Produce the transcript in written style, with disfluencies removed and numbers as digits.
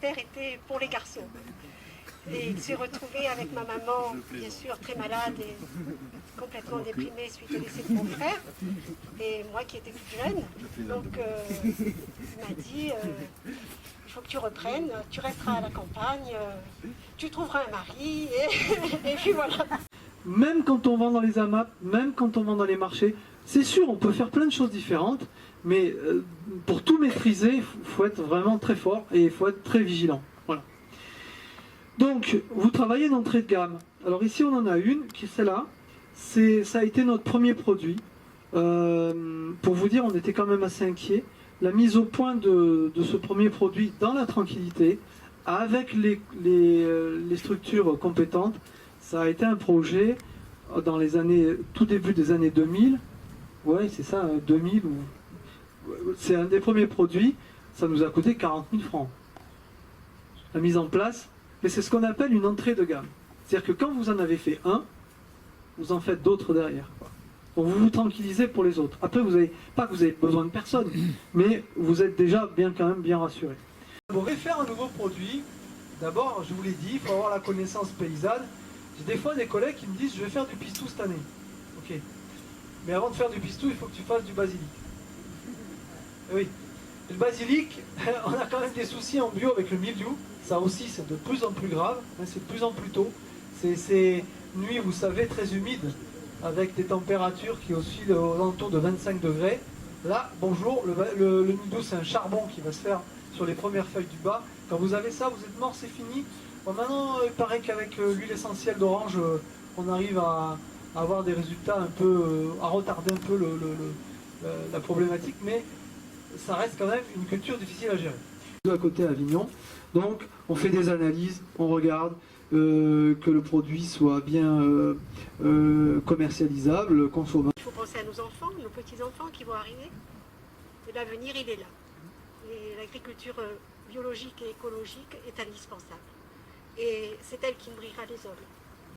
terre était pour les garçons. Et il s'est retrouvé avec ma maman, bien sûr, très malade et complètement déprimée suite au décès de mon frère. Et moi qui étais toute jeune. Donc il m'a dit, il faut que tu reprennes, tu resteras à la campagne, tu trouveras un mari, et puis voilà. Même quand on vend dans les AMAP, même quand on vend dans les marchés, c'est sûr, on peut faire plein de choses différentes, mais pour tout maîtriser, il faut être vraiment très fort et il faut être très vigilant. Voilà. Donc, vous travaillez d'entrée de gamme. Alors ici, on en a une, qui est celle-là. Ça a été notre premier produit. Pour vous dire, on était quand même assez inquiets. La mise au point de ce premier produit dans la tranquillité, avec les structures compétentes, ça a été un projet dans les années, tout début des années 2000. Ouais, c'est ça, 2000. C'est un des premiers produits. Ça nous a coûté 40 000 francs. La mise en place. Mais c'est ce qu'on appelle une entrée de gamme. C'est-à-dire que quand vous en avez fait un, vous en faites d'autres derrière. Donc vous vous tranquillisez pour les autres. Après, vous avez, pas que vous avez besoin de personne, mais vous êtes déjà quand même bien rassuré. Pour faire un nouveau produit, d'abord, je vous l'ai dit, il faut avoir la connaissance paysanne. J'ai des fois des collègues qui me disent, je vais faire du pistou cette année. Ok. Mais avant de faire du pistou, il faut que tu fasses du basilic. Et oui. Le basilic, on a quand même des soucis en bio avec le mildiou. Ça aussi, c'est de plus en plus grave. C'est de plus en plus tôt. C'est nuit, vous savez, très humide, avec des températures qui oscillent aux alentours de 25 degrés. Là, bonjour, le mildiou, c'est un charbon qui va se faire sur les premières feuilles du bas. Quand vous avez ça, vous êtes mort, c'est fini. Bon, maintenant, il paraît qu'avec l'huile essentielle d'orange, on arrive à avoir des résultats un peu, à retarder un peu la problématique, mais ça reste quand même une culture difficile à gérer. À côté à Avignon, donc on fait des analyses, on regarde que le produit soit bien commercialisable, consommable. Il faut penser à nos enfants, nos petits-enfants qui vont arriver. Et l'avenir, il est là. Et l'agriculture biologique et écologique est indispensable. Et c'est elle qui nourrira les hommes.